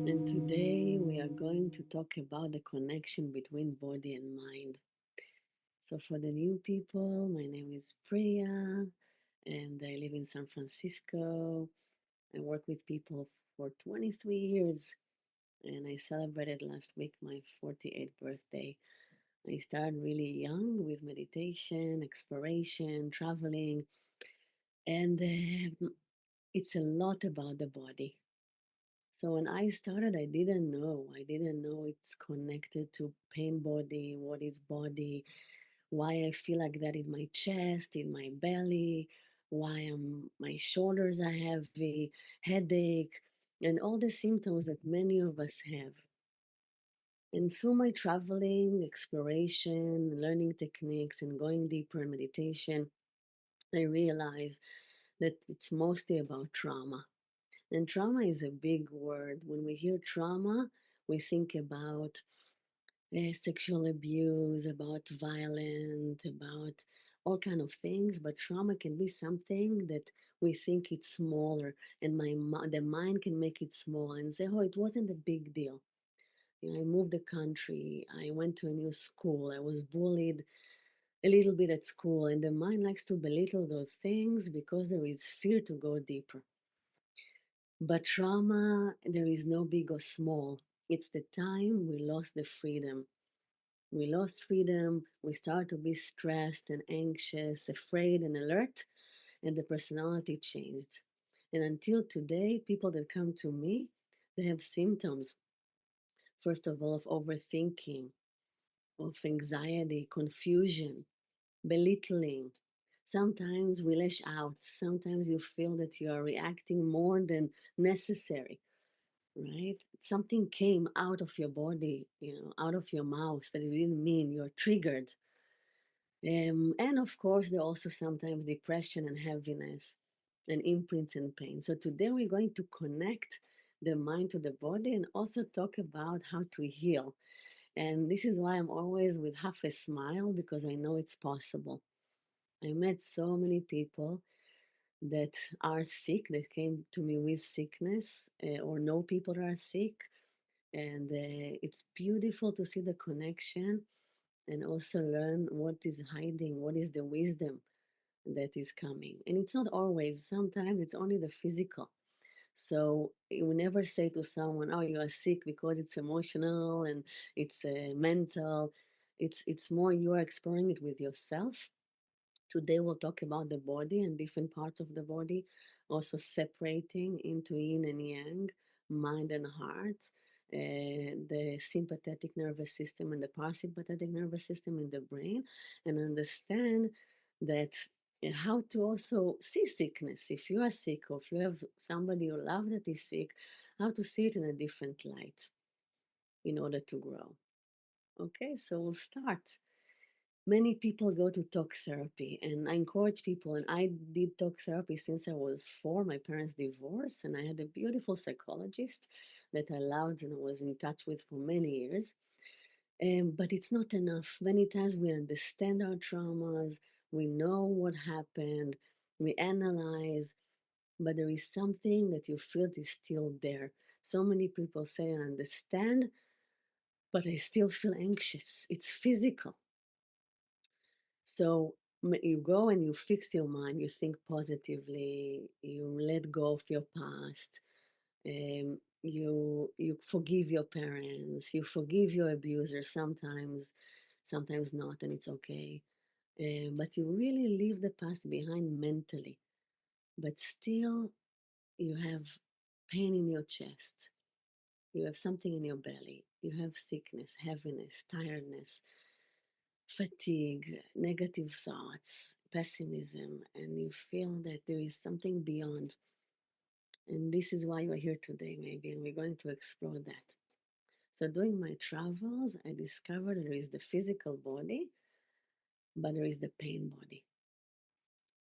And today we are going to talk about the connection between body and mind. So, for the new people, my name is Priya and I live in San Francisco. I work with people for 23 years and I celebrated last week my 48th birthday. I started really young with meditation, exploration, traveling, and it's a lot about the body. So when I started, I didn't know. I didn't know it's connected to pain body, what is body, why I feel like that in my chest, in my belly, my shoulders are heavy, headache, and all the symptoms that many of us have. And through my traveling, exploration, learning techniques, and going deeper in meditation, I realized that it's mostly about trauma. And trauma is a big word. When we hear trauma, we think about sexual abuse, about violence, about all kind of things. But trauma can be something that we think it's smaller, and the mind can make it small and say, "Oh, it wasn't a big deal." You know, I moved the country. I went to a new school. I was bullied a little bit at school, and the mind likes to belittle those things because there is fear to go deeper. But trauma, there is no big or small. It's the time we lost the freedom. We lost freedom. We start to be stressed and anxious, afraid and alert, and the personality changed. And until today, people that come to me, they have symptoms, first of all, of overthinking, of anxiety, confusion, belittling. Sometimes we lash out. Sometimes you feel that you are reacting more than necessary, right? Something came out of your body, out of your mouth that you didn't mean. You're triggered. And of course, there are also sometimes depression and heaviness and imprints and pain. So today we're going to connect the mind to the body and also talk about how to heal. And this is why I'm always with half a smile because I know it's possible. I met so many people that are sick, that came to me with sickness, or know people that are sick. And it's beautiful to see the connection and also learn what is hiding, what is the wisdom that is coming. And it's not always, sometimes it's only the physical. So you never say to someone, "Oh, you are sick," because it's emotional and it's mental. It's more you are exploring it with yourself. Today we'll talk about the body and different parts of the body, also separating into yin and yang, mind and heart, the sympathetic nervous system and the parasympathetic nervous system in the brain, and understand that how to also see sickness. If you are sick or if you have somebody you love that is sick, how to see it in a different light in order to grow. Okay, so we'll start. Many people go to talk therapy, and I encourage people. And I did talk therapy since I was 4. My parents divorced, and I had a beautiful psychologist that I loved and I was in touch with for many years. But it's not enough. Many times we understand our traumas, we know what happened, we analyze, but there is something that you feel is still there. So many people say, "I understand, but I still feel anxious." It's physical. So you go and you fix your mind, you think positively, you let go of your past, you forgive your parents, you forgive your abuser sometimes, sometimes not, and it's okay. But you really leave the past behind mentally, but still you have pain in your chest, you have something in your belly, you have sickness, heaviness, tiredness, fatigue, negative thoughts, pessimism, and you feel that there is something beyond. And this is why you are here today, maybe, and we're going to explore that. So, during my travels, I discovered there is the physical body, but there is the pain body.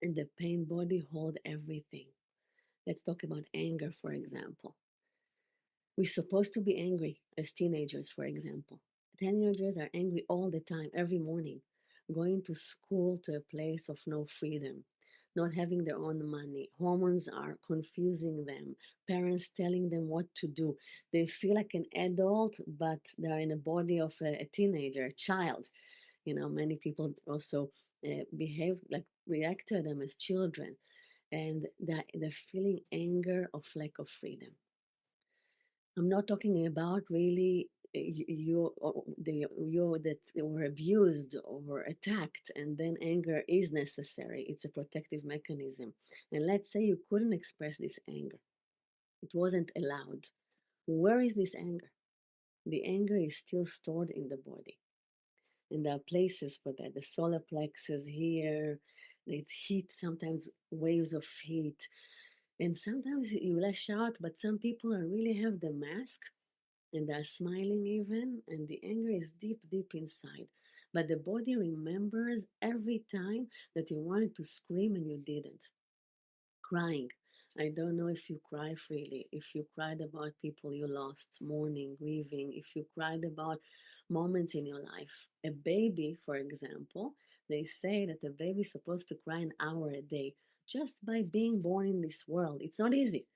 And the pain body hold everything. Let's talk about anger, for example. We're supposed to be angry as teenagers, for example. Teenagers are angry all the time, every morning, going to school to a place of no freedom. not having their own money. Hormones are confusing them. Parents telling them what to do. They feel like an adult, but they're in the body of a teenager, a child. Many people also behave like react to them as children, and they're feeling anger of lack of freedom. I'm not talking about really you that were abused or attacked, and then anger is necessary. It's a protective mechanism. And let's say you couldn't express this anger, it wasn't allowed. Where is this anger? The anger is still stored in the body, and there are places for that. The solar plexus here, it's heat, sometimes waves of heat, and sometimes you lash out, but some people are really have the mask and they're smiling even, and the anger is deep, deep inside. But the body remembers every time that you wanted to scream and you didn't. Crying. I don't know if you cry freely, if you cried about people you lost, mourning, grieving, if you cried about moments in your life. A baby, for example, they say that a baby is supposed to cry an hour a day just by being born in this world. It's not easy,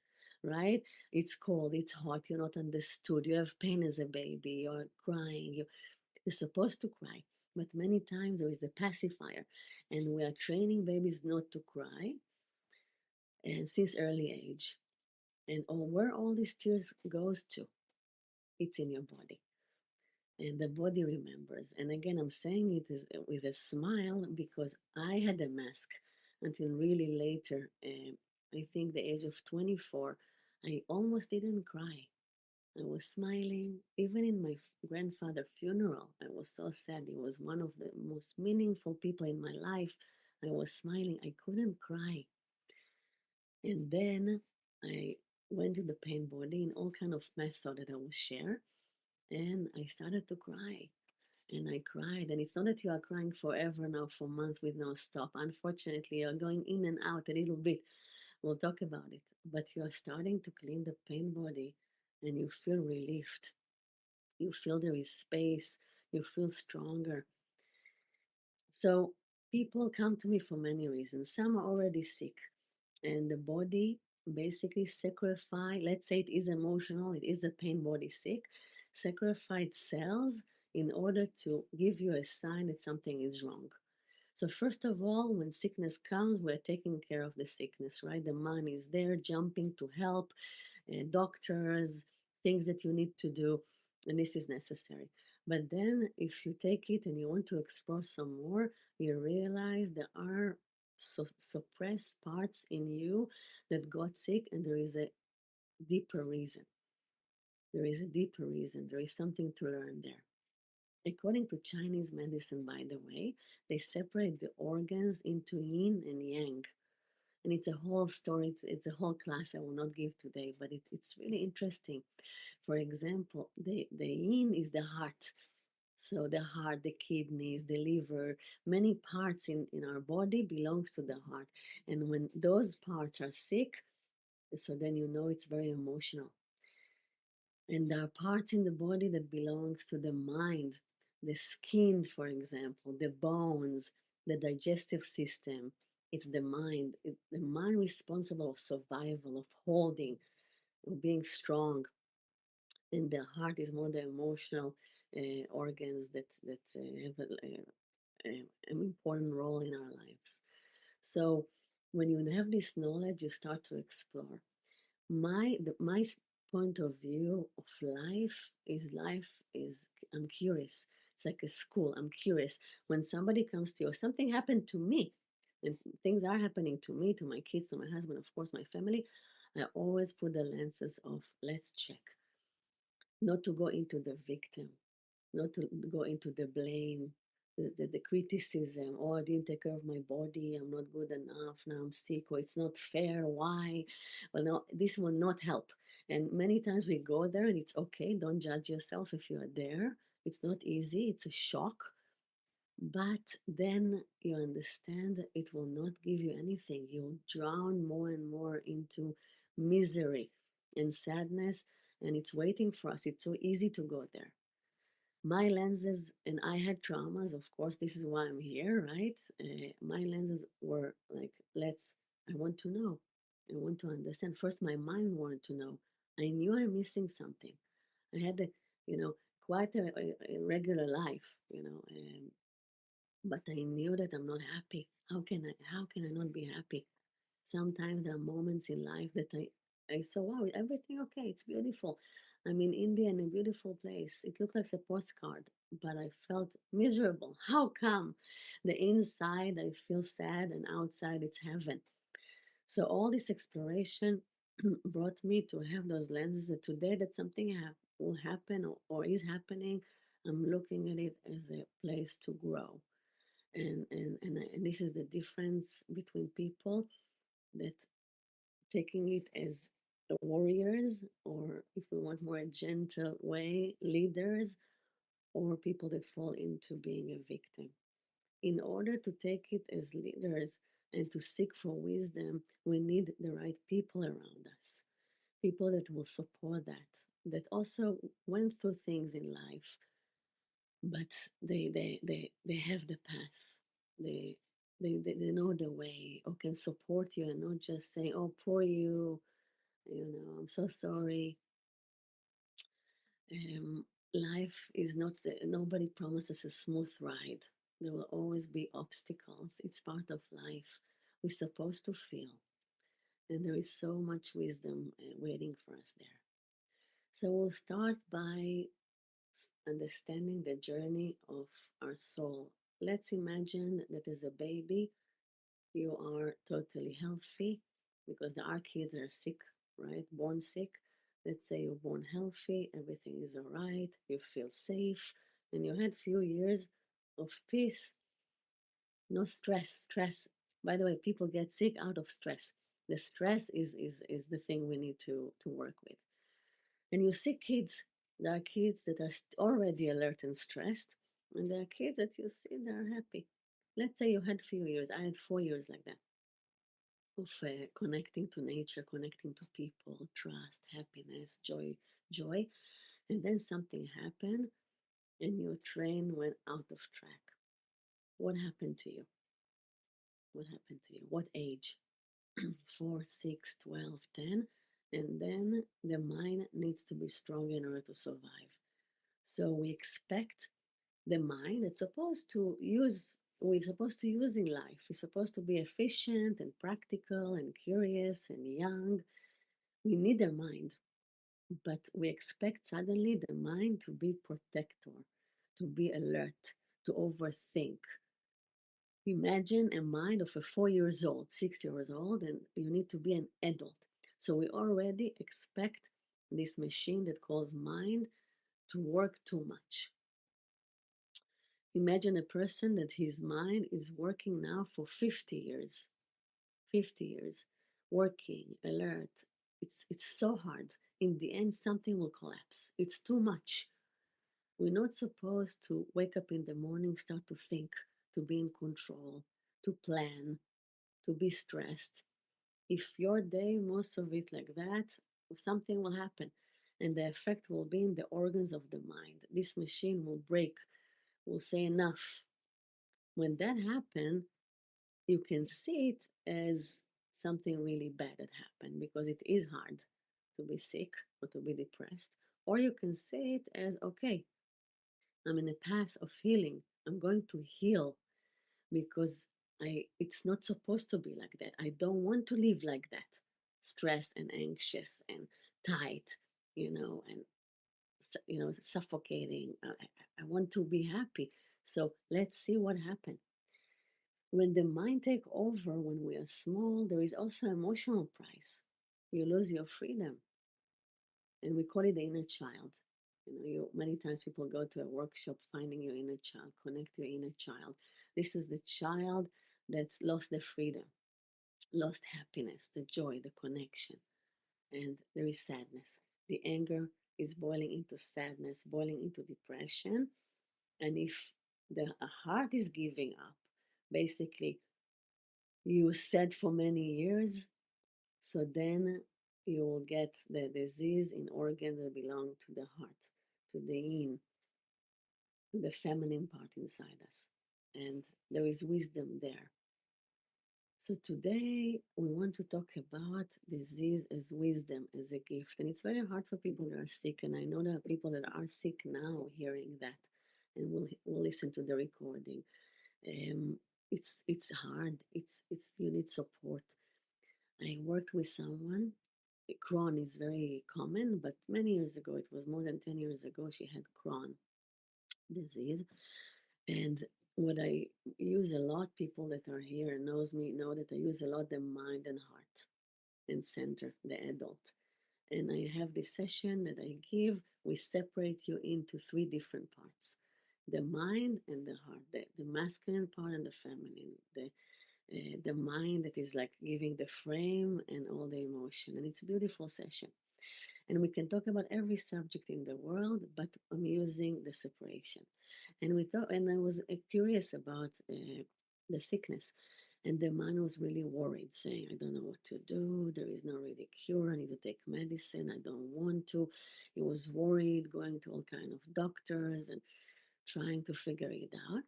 right? It's cold, it's hot, you're not understood, you have pain as a baby, you're crying, you're supposed to cry. But many times there is the pacifier, and we are training babies not to cry, and since early age. And where all these tears goes to, it's in your body, and the body remembers. And again, I'm saying it is with a smile because I had a mask until really later. I think the age of 24, I almost didn't cry. I was smiling. Even in my grandfather's funeral, I was so sad. He was one of the most meaningful people in my life. I was smiling. I couldn't cry. And then I went to the pain body in all kind of method that I will share. And I started to cry. And I cried. And it's not that you are crying forever now for months with no stop. Unfortunately, you're going in and out a little bit. We'll talk about it. But you are starting to clean the pain body and you feel relieved. You feel there is space. You feel stronger. So people come to me for many reasons. Some are already sick, and the body basically sacrifice. Let's say it is emotional, it is the pain body sick, sacrifice cells in order to give you a sign that something is wrong. So first of all, when sickness comes, we're taking care of the sickness, right? The mind is there jumping to help, doctors, things that you need to do, and this is necessary. But then, if you take it and you want to explore some more, you realize there are suppressed parts in you that got sick, and there is a deeper reason. There is a deeper reason. There is something to learn there. According to Chinese medicine, by the way, they separate the organs into yin and yang. And it's a whole story, it's a whole class I will not give today, but it's really interesting. For example, the yin is the heart. So the heart, the kidneys, the liver, many parts in our body belongs to the heart. And when those parts are sick, so then you know it's very emotional. And there are parts in the body that belongs to the mind, the skin, for example, the bones, the digestive system. It's the mind. The mind responsible of survival, of holding, of being strong. And the heart is more the emotional organs that have an important role in our lives. So when you have this knowledge, you start to explore. My point of view of life is I'm curious. It's like a school. I'm curious. When somebody comes to you, or something happened to me, and things are happening to me, to my kids, to my husband, of course, my family, I always put the lenses of let's check, not to go into the victim, not to go into the blame, the criticism. Oh, I didn't take care of my body. I'm not good enough. Now I'm sick. Or it's not fair. Why? Well, no, this will not help. And many times we go there and it's okay. Don't judge yourself if you are there. It's not easy. It's a shock. But then you understand that it will not give you anything. You'll drown more and more into misery and sadness. And it's waiting for us. It's so easy to go there. My lenses, and I had traumas, of course, this is why I'm here, right? My lenses were like, I want to know. I want to understand. First, my mind wanted to know. I knew I'm missing something. I had a, you know, quite a regular life, but I knew that I'm not happy. How can I not be happy? Sometimes there are moments in life that I saw, wow, everything okay, it's beautiful. I'm in India in a beautiful place. It looked like a postcard, but I felt miserable. How come? The inside I feel sad and outside it's heaven. So all this exploration brought me to have those lenses that today that something will happen or is happening, I'm looking at it as a place to grow. And this is the difference between people that taking it as warriors, or if we want more a gentle way, leaders, or people that fall into being a victim. In order to take it as leaders and to seek for wisdom, we need the right people around us, people that will support that also went through things in life, but they have the path. They, they know the way or can support you and not just say, oh, poor I'm so sorry. Um, Life is not, nobody promises a smooth ride. There will always be obstacles. It's part of life. We're supposed to feel, and there is so much wisdom waiting for us there. So we'll start by understanding the journey of our soul. Let's imagine that as a baby, you are totally healthy because there are kids that are sick, right? Born sick. Let's say you're born healthy, everything is all right, you feel safe, and you had few years of peace, no stress. Stress, by the way, people get sick out of stress. The stress is the thing we need to work with. And you see kids, there are kids that are already alert and stressed, and there are kids that you see that are happy. Let's say you had few years, I had 4 years like that of connecting to nature, connecting to people, trust, happiness, joy. And then something happened and your train went out of track. What happened to you? What happened to you? What age? 4, 6, 12, 10. And then the mind needs to be strong in order to survive. So we expect the mind that's supposed to use we're supposed to use in life. It's supposed to be efficient and practical and curious and young. We need their mind, but we expect suddenly the mind to be protector, to be alert, to overthink. Imagine a mind of a 4 years old, 6 years old, and you need to be an adult. So we already expect this machine that calls mind to work too much. Imagine a person that his mind is working now for 50 years, 50 years, working, alert. It's so hard. In the end, something will collapse. It's too much. We're not supposed to wake up in the morning, start to think, to be in control, to plan, to be stressed. If your day, most of it like that, something will happen. And the effect will be in the organs of the mind. This machine will break, will say enough. When that happens, you can see it as something really bad that happened because it is hard to be sick or to be depressed. Or you can see it as, okay, I'm in a path of healing. I'm going to heal because it's not supposed to be like that. I don't want to live like that. Stressed and anxious and tight, and suffocating. I want to be happy. So let's see what happened. When the mind take over when we are small, there is also emotional price. You lose your freedom, and we call it the inner child. Many times people go to a workshop finding your inner child, connect to your inner child. This is the child that's lost the freedom, lost happiness, the joy, the connection, and there is sadness. The anger is boiling into sadness, boiling into depression, and if the heart is giving up, basically you said for many years, so then you will get the disease in organ that belong to the heart, to the yin. to the feminine part inside us. And there is wisdom there. So today we want to talk about disease as wisdom, as a gift. And it's very hard for people that are sick. And I know there are people that are sick now hearing that and will listen to the recording. Um, it's hard. It's you need support. I worked with someone. Crohn is very common, but many years ago, it was more than 10 years ago, she had Crohn disease. And what I use a lot, people that are here and knows me know that I use a lot the mind and heart and center, the adult. And I have this session that I give. We separate you into three different parts: the mind and the heart, the masculine part and the feminine, the mind that is like giving the frame and all the emotion. And it's a beautiful session. And we can talk about every subject in the world, but I'm using the separation. And we thought, and I was curious about the sickness. And the man was really worried, saying, I don't know what to do. There is no really cure. I need to take medicine. I don't want to. He was worried, going to all kind of doctors and trying to figure it out.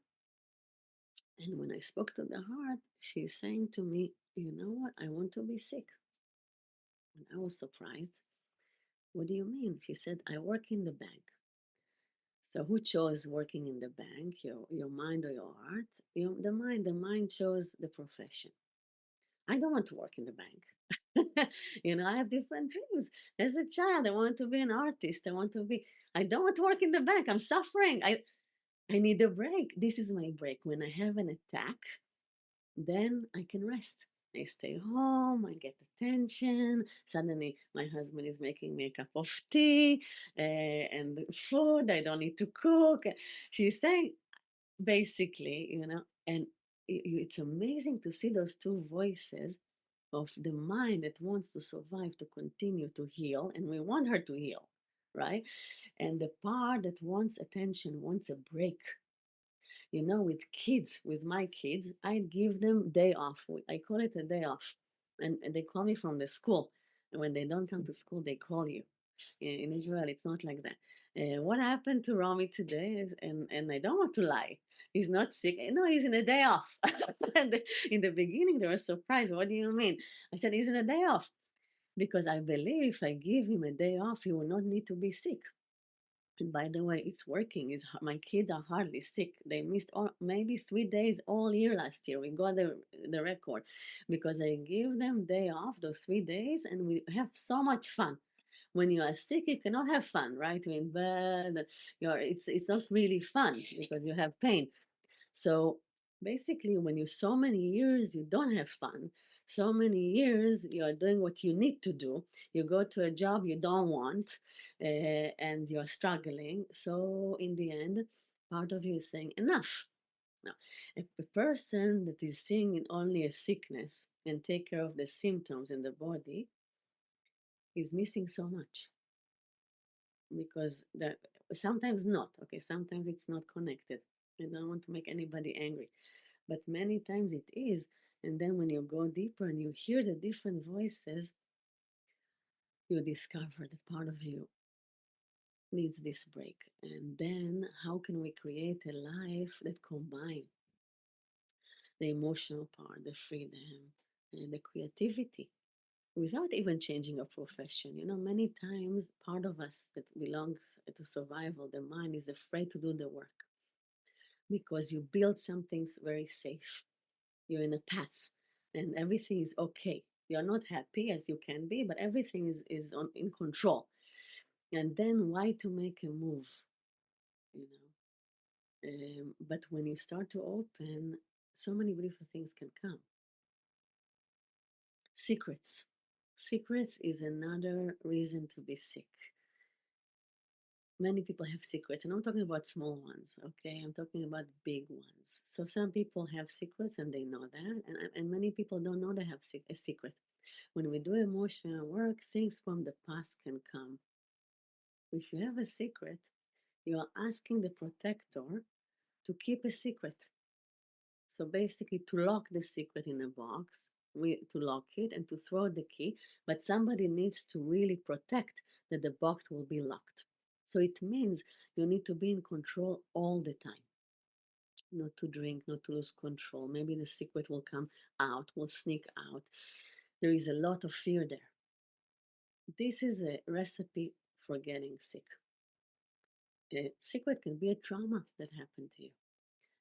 And when I spoke to the heart, she's saying to me, you know what? I want to be sick. And I was surprised. What do you mean? She said, I work in the bank. So who chose working in the bank, your mind or your heart? The mind chose the profession. I don't want to work in the bank. I have different dreams. As a child, I wanted to be an artist. I don't want to work in the bank. I'm suffering. I need a break. This is my break. When I have an attack, then I can rest. I stay home, I get attention. Suddenly, my husband is making me a cup of tea and food. I don't need to cook. She's saying, basically, and it's amazing to see those two voices of the mind that wants to survive, to continue to heal, and we want her to heal, right? And the part that wants attention, wants a break. With kids, with my kids, I give them day off. I call it a day off. And they call me from the school. And when they don't come to school, they call you. In Israel, it's not like that. What happened to Rami today? And I don't want to lie. He's not sick. No, he's in a day off. And in the beginning, they were surprised. What do you mean? I said, he's in a day off. Because I believe if I give him a day off, he will not need to be sick. And by the way, it's working. My kids are hardly sick. They missed maybe 3 days all year last year. We got the record because I give them day off those 3 days, and we have so much fun. When you are sick, you cannot have fun, right? You're in bed. It's not really fun because you have pain. So basically, when you so many years you don't have fun, so many years you are doing what you need to do. You go to a job you don't want, and you are struggling. So in the end, part of you is saying enough. Now, if a person that is seeing in only a sickness and take care of the symptoms in the body is missing so much because sometimes not okay. Sometimes it's not connected. I don't want to make anybody angry, but many times it is. And then when you go deeper and you hear the different voices, you discover that part of you needs this break. And then how can we create a life that combine the emotional part, the freedom, and the creativity without even changing a profession? Many times part of us that belongs to survival, the mind is afraid to do the work because you build something very safe. You're in a path and everything is okay. You're not happy as you can be, but everything is in control. And then why to make a move, you but when you start to open, so many beautiful things can come. Secrets. Secrets is another reason to be sick. Many people have secrets, and I'm talking about small ones, okay? I'm talking about big ones. So some people have secrets and they know that, and many people don't know they have a secret. When we do emotional work, things from the past can come. If you have a secret, you are asking the protector to keep a secret. So basically, to lock the secret in a box, to lock it and to throw the key, but somebody needs to really protect that the box will be locked. So it means you need to be in control all the time, not to drink, not to lose control. Maybe the secret will come out, will sneak out. There is a lot of fear there. This is a recipe for getting sick. A secret can be a trauma that happened to you.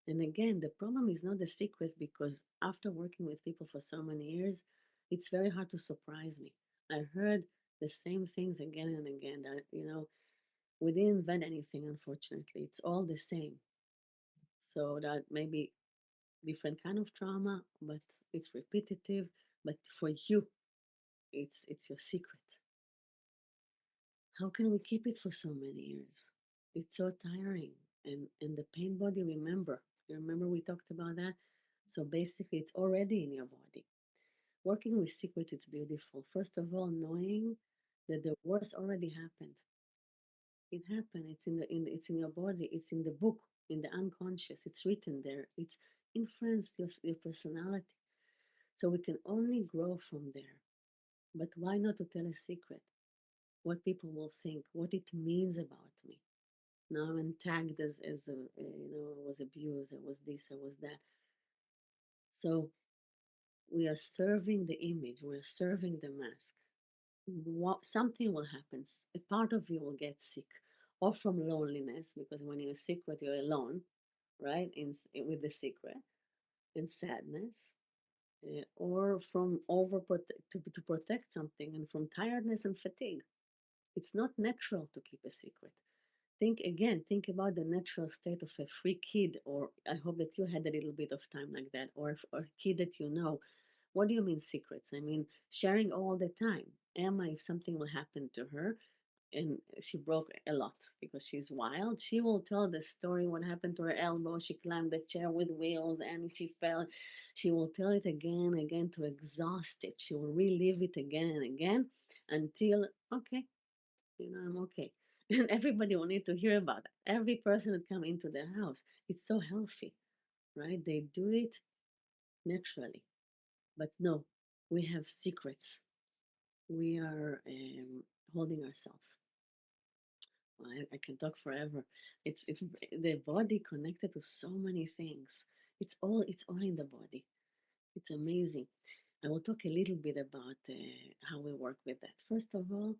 And again, the problem is not the secret, because after working with people for so many years, it's very hard to surprise me. I heard the same things again and again that, we didn't invent anything, unfortunately. It's all the same. So that maybe different kind of trauma, but it's repetitive. But for you, it's your secret. How can we keep it for so many years? It's so tiring. And the pain body, remember. You remember we talked about that? So basically it's already in your body. Working with secrets, it's beautiful. First of all, knowing that the worst already happened. It happened. It's in your body. It's in the book, in the unconscious. It's written there. It's influenced your personality. So we can only grow from there. But why not to tell a secret? What people will think, what it means about me. Now I'm tagged as I was abused, I was this, I was that. So we are serving the image, we are serving the mask. Something will happen. A part of you will get sick, or from loneliness, because when you're secret, you're alone, right? With the secret, and sadness, or from to protect something, and from tiredness and fatigue. It's not natural to keep a secret. Think about the natural state of a free kid, or I hope that you had a little bit of time like that, or a kid that you know. What do you mean secrets? I mean sharing all the time. Emma, if something will happen to her, and she broke a lot because she's wild, she will tell the story what happened to her elbow. She climbed the chair with wheels and she fell. She will tell it again and again to exhaust it. She will relive it again and again until, okay, I'm okay. And everybody will need to hear about it. Every person that come into the house, it's so healthy, right? They do it naturally. But no, we have secrets. We are holding ourselves. I can talk forever. It's the body connected to so many things. It's all in the body. It's amazing. I will talk a little bit about how we work with that. First of all,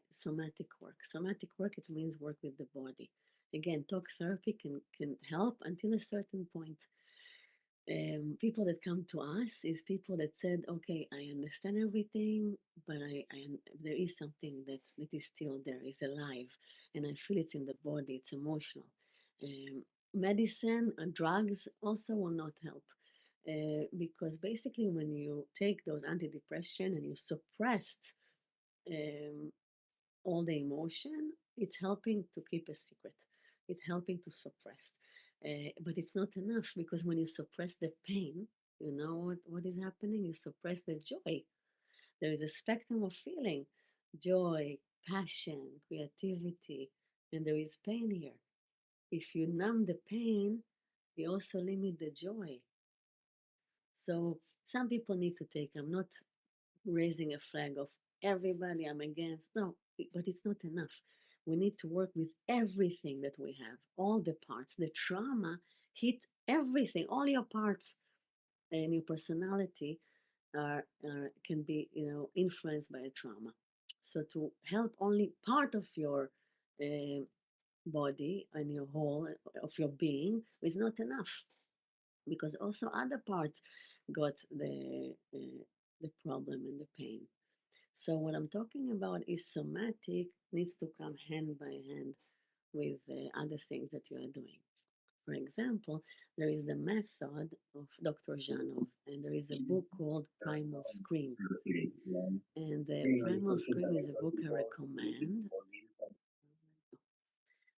somatic work. Somatic work, it means work with the body. Again, talk therapy can help until a certain point. People that come to us is people that said, okay, I understand everything, but there is something that is still there, is alive, and I feel it's in the body, it's emotional. Medicine and drugs also will not help. Because basically when you take those antidepressant and you suppressed um, all the emotion, it's helping to keep a secret. It's helping to suppress. But it's not enough, because when you suppress the pain, you know what is happening? You suppress the joy. There is a spectrum of feeling: joy, passion, creativity, and there is pain here. If you numb the pain, you also limit the joy. So some people need to take, I'm not raising a flag of everybody I'm against. No, but it's not enough. We need to work with everything that we have, all the parts. The trauma hit everything, all your parts, and your personality can be, influenced by a trauma. So to help only part of your uh, body and your whole of your being is not enough, because also other parts got the problem and the pain. So what I'm talking about is somatic needs to come hand by hand with other things that you are doing. For example, there is the method of Dr. Janov, and there is a book called Primal Scream. And Primal Scream is a book I recommend.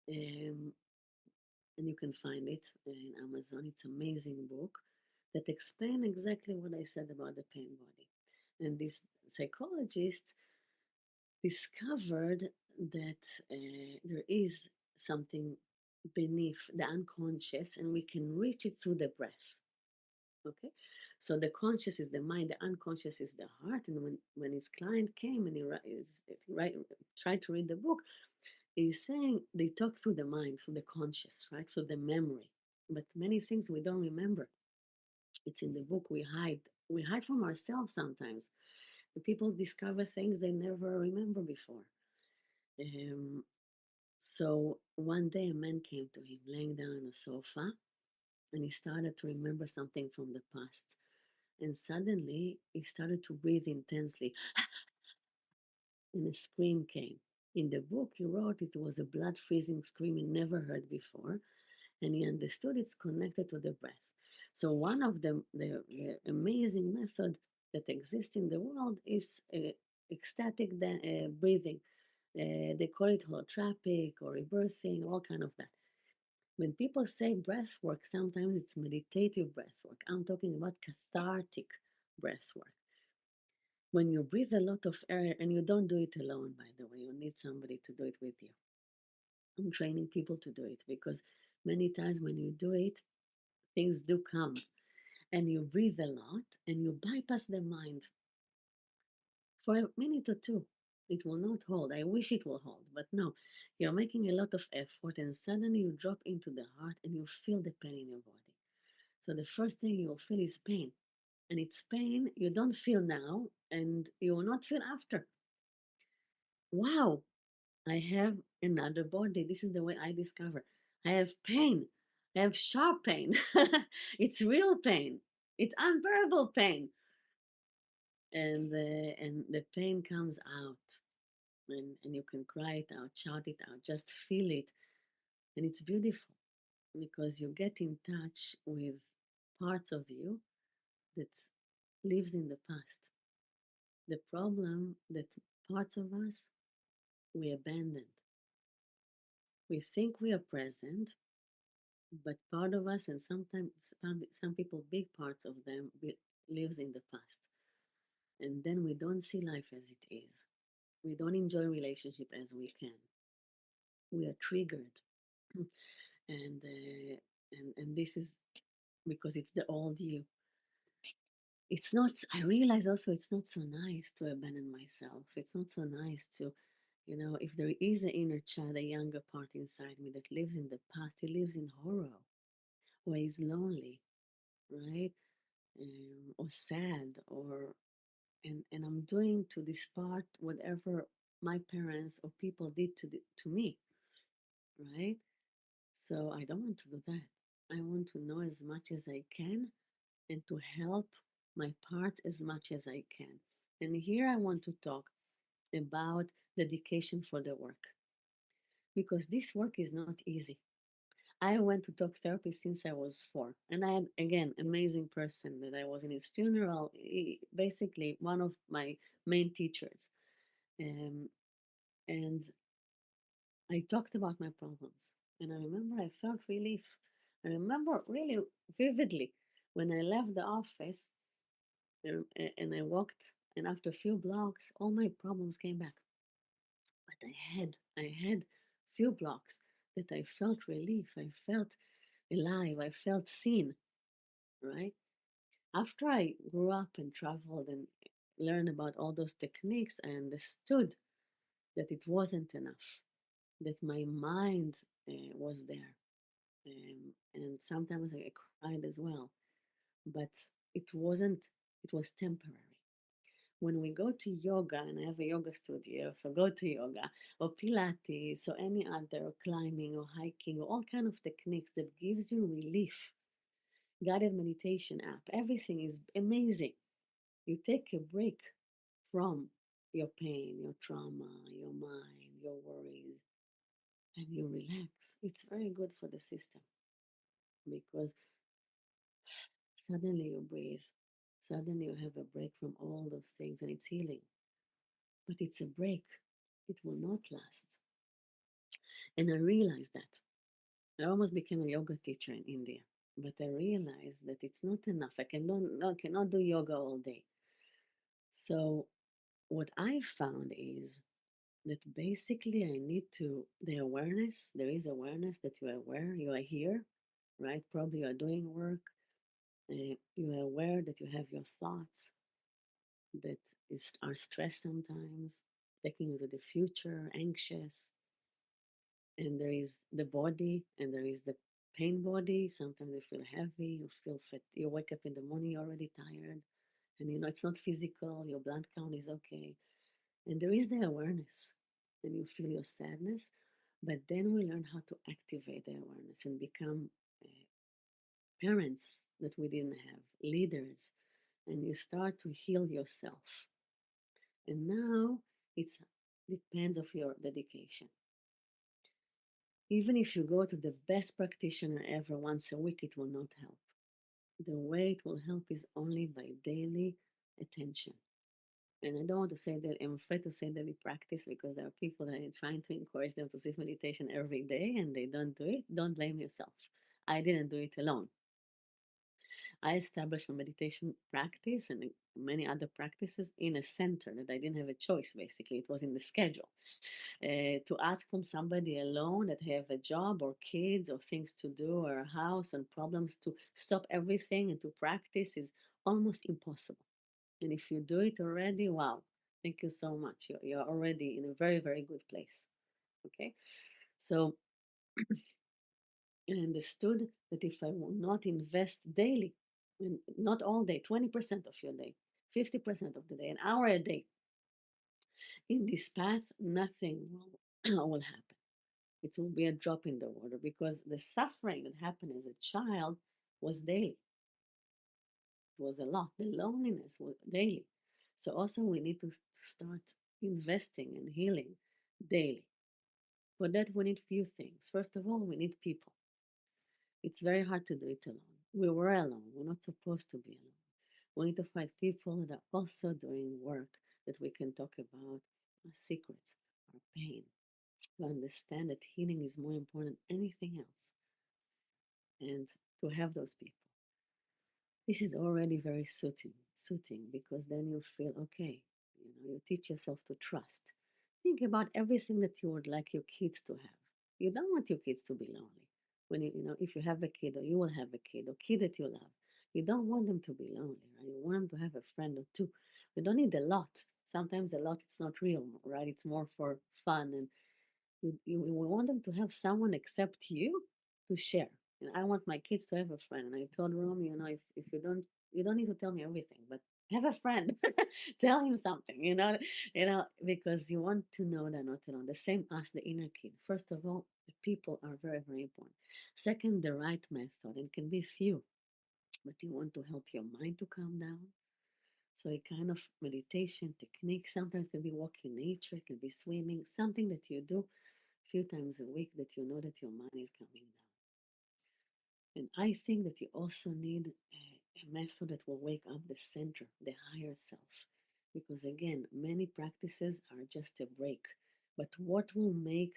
Um, and you can find it in Amazon. It's an amazing book that explains exactly what I said about the pain body. And this psychologist discovered that there is something beneath the unconscious, and we can reach it through the breath. Okay, so the conscious is the mind, the unconscious is the heart. And when his client came and he tried to read the book, He's saying they talk through the mind, through the conscious, right? Through the memory. But many things we don't remember. It's in the book. We hide. We hide from ourselves sometimes. The people discover things they never remember before. Um, so one day a man came to him, laying down on a sofa, and he started to remember something from the past. And suddenly he started to breathe intensely, and a scream came. In the book he wrote it was a blood freezing scream he never heard before, and he understood it's connected to the breath. So one of the amazing method that exists in the world is ecstatic breathing. They call it holotropic or rebirthing, all kind of that. When people say breath work, sometimes it's meditative breath work. I'm talking about cathartic breath work. When you breathe a lot of air, and you don't do it alone, by the way, you need somebody to do it with you. I'm training people to do it because many times when you do it, things do come, and you breathe a lot and you bypass the mind for a minute or two. It will not hold. I wish it will hold, but no. You're making a lot of effort, and suddenly you drop into the heart and you feel the pain in your body. So the first thing you will feel is pain. And it's pain you don't feel now and you will not feel after. Wow, I have another body. This is the way I discover. I have pain. I have sharp pain. It's real pain. It's unbearable pain. And the pain comes out, and you can cry it out, shout it out, just feel it. And it's beautiful because you get in touch with parts of you that lives in the past. The problem that parts of us we abandoned. We think we are present, but part of us, and sometimes some people, big parts of them, lives in the past. And then we don't see life as it is. We don't enjoy relationship as we can. We are triggered, and this is because it's the old you. It's not. I realize also it's not so nice to abandon myself. It's not so nice to, if there is an inner child, a younger part inside me that lives in the past, he lives in horror, or he's lonely, right? Or sad, or and I'm doing to this part whatever my parents or people did to me, right? So I don't want to do that. I want to know as much as I can and to help my part as much as I can. And here I want to talk about dedication for the work because this work is not easy. I went to talk therapy since I was 4, and I had again amazing person that I was in his funeral. Basically, one of my main teachers, um, and I talked about my problems, and I remember I felt relief. I remember really vividly when I left the office, and I walked, and after a few blocks, all my problems came back. But I had few blocks that I felt relief. I felt alive. I felt seen, right? After I grew up and traveled and learned about all those techniques, I understood that it wasn't enough, that my mind was there. And sometimes I cried as well, but it wasn't, it was temporary. When we go to yoga, and I have a yoga studio, so go to yoga or Pilates or any other climbing or hiking or all kind of techniques that gives you relief, guided meditation app, everything is amazing. You take a break from your pain, your trauma, your mind, your worries, and you relax. It's very good for the system because suddenly you breathe, suddenly you have a break from all those things, and it's healing. But it's a break, it will not last. And I realized that. I almost became a yoga teacher in India, but I realized that it's not enough. I cannot do yoga all day. So what I found is that basically I need to the awareness. There is awareness that you are aware, you are here, right? Probably you are doing work. You are aware that you have your thoughts that are stressed sometimes, taking you to the future, anxious. And there is the body, and there is the pain body. Sometimes you feel heavy, you feel fat. You wake up in the morning, you're already tired, and you know it's not physical. Your blood count is okay, and there is the awareness, and you feel your sadness. But then we learn how to activate the awareness and become uh, parents that we didn't have, leaders, and you start to heal yourself. And now it's depends of your dedication. Even if you go to the best practitioner ever once a week, it will not help. The way it will help is only by daily attention. And I don't want to say that, I'm afraid to say daily practice because there are people that are trying to encourage them to sit meditation every day and they don't do it. Don't blame yourself. I didn't do it alone. I established my meditation practice and many other practices in a center that I didn't have a choice, basically. It was in the schedule. To ask from somebody alone that have a job or kids or things to do or a house and problems to stop everything and to practice is almost impossible. And if you do it already, wow, thank you so much. You're already in a very, very good place. Okay. So I understood that if I will not invest daily, and not all day, 20% of your day, 50% of the day, an hour a day in this path, nothing will happen. It will be a drop in the water because the suffering that happened as a child was daily. It was a lot. The loneliness was daily. So also we need to start investing and healing daily. For that, we need few things. First of all, we need people. It's very hard to do it alone. We were alone. We're not supposed to be alone. We need to find people that are also doing work that we can talk about our secrets, our pain, to understand that healing is more important than anything else, and to have those people. This is already very soothing because then you feel okay. You know, you teach yourself to trust. Think about everything that you would like your kids to have. You don't want your kids to be lonely. When you know, if you have a kid or you will have a kid or kid that you love, you don't want them to be lonely, right? You want them to have a friend or two. You don't need a lot. Sometimes a lot it's not real, right? It's more for fun and you want them to have someone except you to share. And I want my kids to have a friend. And I told Rome, you know, if you don't need to tell me everything, but have a friend. Tell him something, because you want to know they're not alone. The same as the inner kid. First of all, the people are very, very important. Second, the right method. It can be few, but you want to help your mind to calm down. So a kind of meditation technique. Sometimes it can be walking nature, it can be swimming, something that you do few times a week that you know that your mind is coming down. And I think that you also need a method that will wake up the center, the higher self. Because again, many practices are just a break. But what will make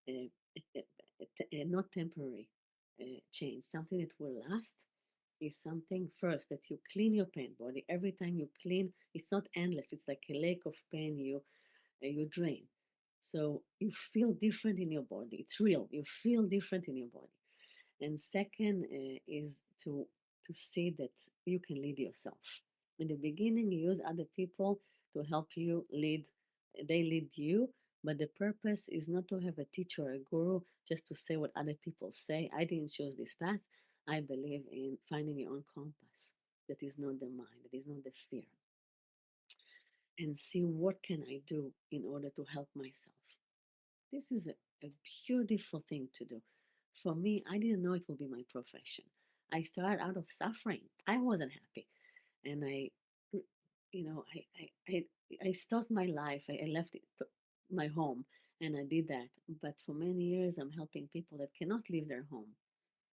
a, a not temporary change, something that will last, is something first that you clean your pain body. Every time you clean, it's not endless. It's like a lake of pain you drain. So you feel different in your body. It's real. You feel different in your body. And second is to see that you can lead yourself. In the beginning, you use other people to help you lead. They lead you, but the purpose is not to have a teacher or a guru just to say what other people say. I didn't choose this path. I believe in finding your own compass. That is not the mind. That is not the fear. And see what can I do in order to help myself. This is a beautiful thing to do. For me, I didn't know it would be my profession. I started out of suffering. I wasn't happy. And I stopped my life. I left my home and I did that. But for many years, I'm helping people that cannot leave their home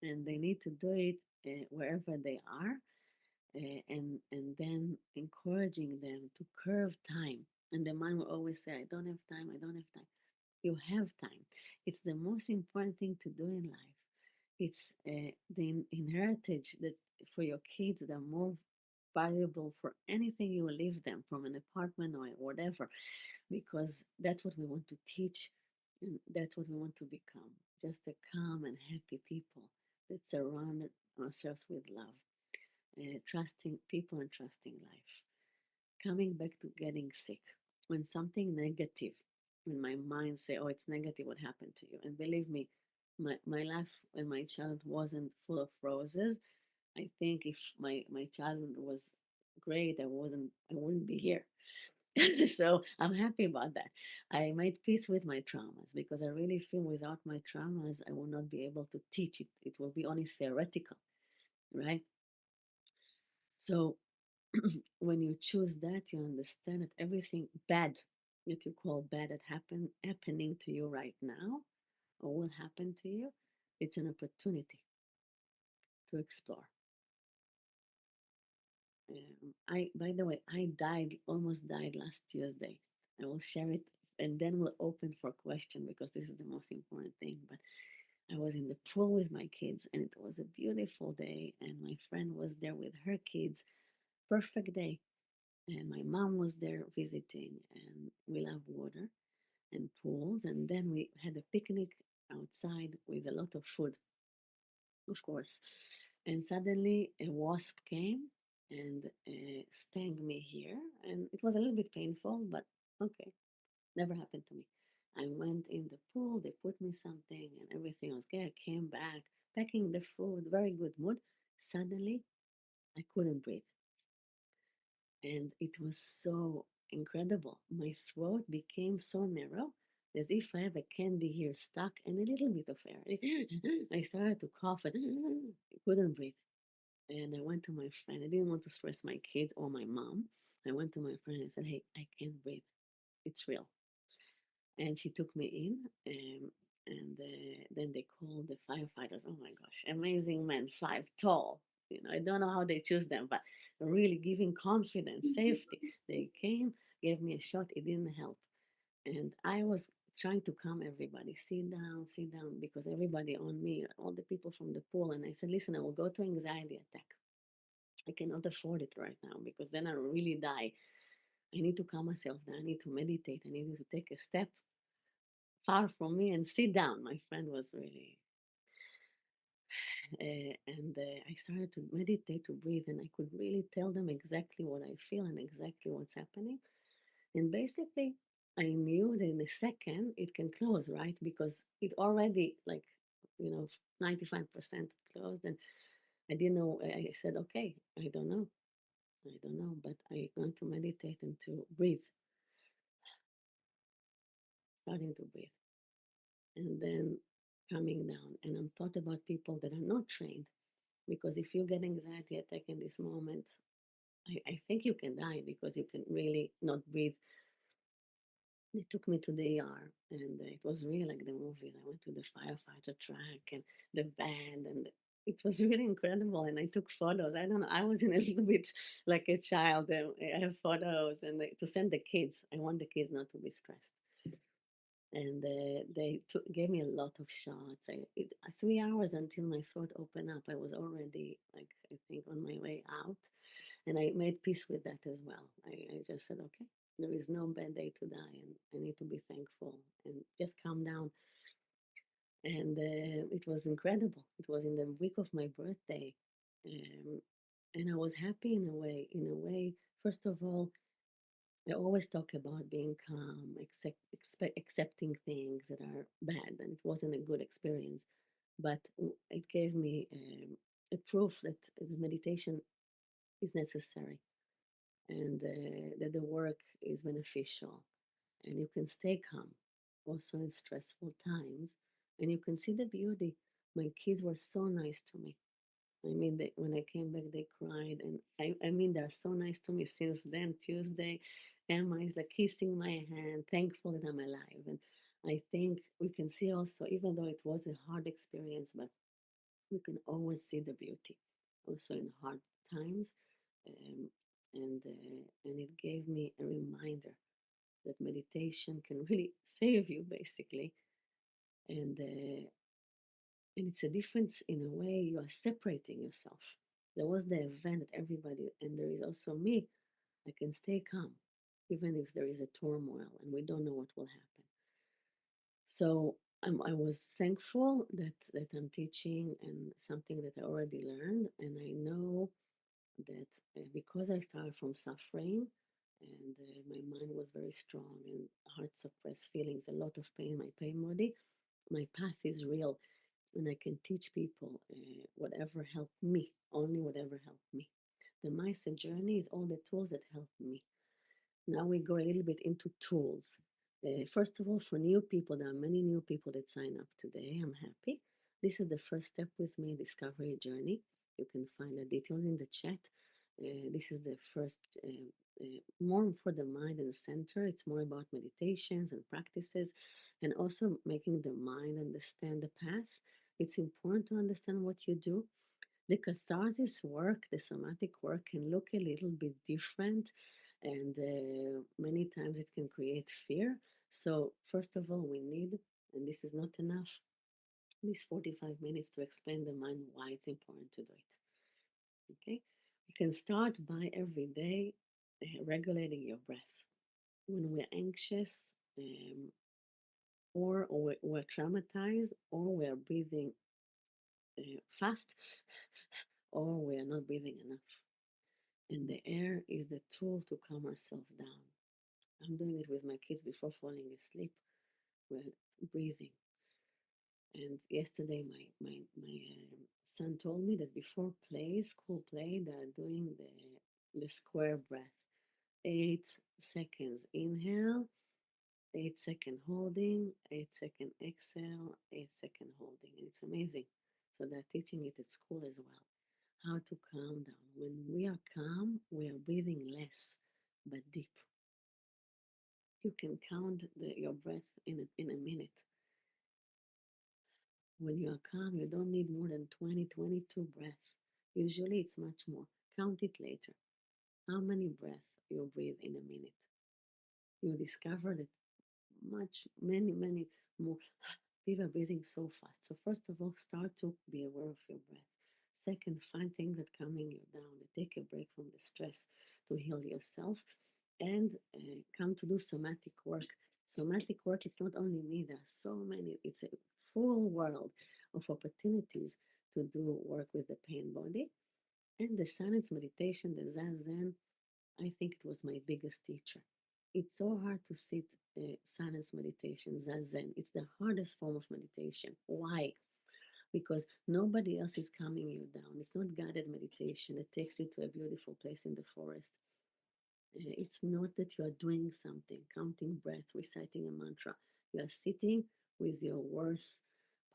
and they need to do it wherever they are, and then encouraging them to curve time. And the mind will always say, I don't have time, I don't have time. You have time. It's the most important thing to do in life. It's the inheritance that for your kids, they're more valuable for anything you leave them from an apartment or whatever, because that's what we want to teach and that's what we want to become. Just a calm and happy people that surround ourselves with love, trusting people and trusting life. Coming back to getting sick when something negative. when my mind say, "Oh, it's negative. What happened to you?" And believe me, my life and my childhood wasn't full of roses. I think if my childhood was great, I wouldn't be here. So I'm happy about that. I made peace with my traumas because I really feel without my traumas, I will not be able to teach it. It will be only theoretical, right? So when you choose that, you understand that everything bad that you call bad that happening to you right now or will happen to you, it's an opportunity to explore. I, by the way, I almost died last Tuesday. I will share it and then we'll open for question because this is the most important thing. But I was in the pool with my kids and it was a beautiful day. And my friend was there with her kids. Perfect day. And my mom was there visiting. And we love water and pools. And then we had a picnic outside with a lot of food, of course. And suddenly a wasp came and stung me here. And it was a little bit painful, but okay, never happened to me. I went in the pool, they put me something, and everything was okay. I came back, packing the food, very good mood. Suddenly, I couldn't breathe. And it was so incredible. My throat became so narrow as if I have a candy here stuck and a little bit of air. I started to cough and I couldn't breathe. And I went to my friend. I didn't want to stress my kids or my mom. I went to my friend and said, "Hey, I can't breathe. It's real." And she took me in, and then they called the firefighters. Oh my gosh, amazing men, 5 tall. I don't know how they choose them, but really giving confidence, safety. They came, gave me a shot. It didn't help, and I was trying to calm everybody. Sit down, because everybody on me, all the people from the pool. And I said, "Listen, I will go to anxiety attack. I cannot afford it right now because then I really die. I need to calm myself down. I need to meditate. I need to take a step far from me and sit down." My friend was really, and I started to meditate, to breathe, and I could really tell them exactly what I feel and exactly what's happening. And basically, I knew that in a second it can close, right? Because it already, like, 95% closed. And I didn't know. I said, "Okay, I don't know. I don't know, but I'm going to meditate and to breathe, starting to breathe, and then coming down." And I'm thought about people that are not trained, because if you get anxiety attack in this moment, I think you can die because you can really not breathe. They took me to the ER, and it was really like the movie. I went to the firefighter truck and the band, and it was really incredible. And I took photos. I don't know. I was in a little bit like a child. I have photos, and to send the kids. I want the kids not to be stressed. And they gave me a lot of shots. 3 hours until my throat opened up. I was already, like, I think, on my way out, and I made peace with that as well. I just said, "Okay, there is no bad day to die, and I need to be thankful and just calm down." And it was incredible. It was in the week of my birthday, um, and I was happy in a way. In a way, first of all, I always talk about being calm, accepting things that are bad, and it wasn't a good experience. But it gave me a proof that the meditation is necessary, and that the work is beneficial, and you can stay calm also in stressful times, and you can see the beauty. My kids were so nice to me. I mean, when I came back, they cried, and I mean, they're so nice to me since then. Tuesday, Emma is like kissing my hand, thankful that I'm alive. And I think we can see also, even though it was a hard experience, but we can always see the beauty, also in hard times. Um, and it gave me a reminder that meditation can really save you, basically. And and it's a difference in a way. You are separating yourself. There was the event that everybody, and there is also me. I can stay calm, even if there is a turmoil and we don't know what will happen. So I was thankful that I'm teaching and something that I already learned, and I know that because I started from suffering, and my mind was very strong and heart suppressed feelings, a lot of pain, my pain body. My path is real, and I can teach people whatever helped me, only whatever helped me. The mindset journey is all the tools that help me. Now we go a little bit into tools. First of all, for new people, there are many new people that sign up today. I'm happy. This is the first step with me, discovery journey. You can find the details in the chat. This is the first, more for the mind and center. It's more about meditations and practices, and also making the mind understand the path. It's important to understand what you do. The catharsis work, the somatic work, can look a little bit different, and many times it can create fear. So, first of all, we need, and this is not enough, these 45 minutes to explain the mind why it's important to do it. Okay? You can start by every day regulating your breath. When we're anxious, or we're traumatized, or we're breathing fast, or we're not breathing enough. And the air is the tool to calm ourselves down. I'm doing it with my kids before falling asleep. We're breathing. And yesterday, my son told me that before play, school play, they are doing the square breath. 8 seconds inhale, 8 second holding, 8 second exhale, 8 second holding. And it's amazing. So they're teaching it at school as well. How to calm down. When we are calm, we are breathing less but deep. You can count your breath in a minute. When you are calm, you don't need more than 20, 22 breaths. Usually it's much more. Count it later. How many breaths you breathe in a minute? You discover that many more. People are breathing so fast. So first of all, start to be aware of your breath. Second, find things that calming you down. Take a break from the stress to heal yourself, and come to do somatic work. Somatic work, it's not only me. There are so many. It's a full world of opportunities to do work with the pain body. And the silence meditation, the Zazen, I think it was my biggest teacher. It's so hard to sit silence meditation, Zazen. It's the hardest form of meditation. Why? Because nobody else is calming you down. It's not guided meditation that takes you to a beautiful place in the forest. It's not that you are doing something, counting breath, reciting a mantra. You are sitting with your worst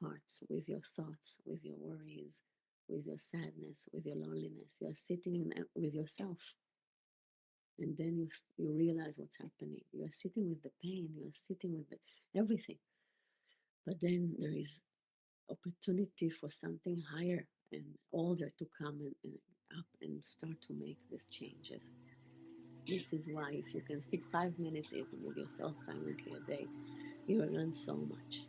parts, with your thoughts, with your worries, with your sadness, with your loneliness. You are sitting with yourself. And then you realize what's happening. You are sitting with the pain, you are sitting with everything. But then there is opportunity for something higher and older to come and up and start to make these changes. This is why if you can sit 5 minutes even with yourself silently a day, you will learn so much.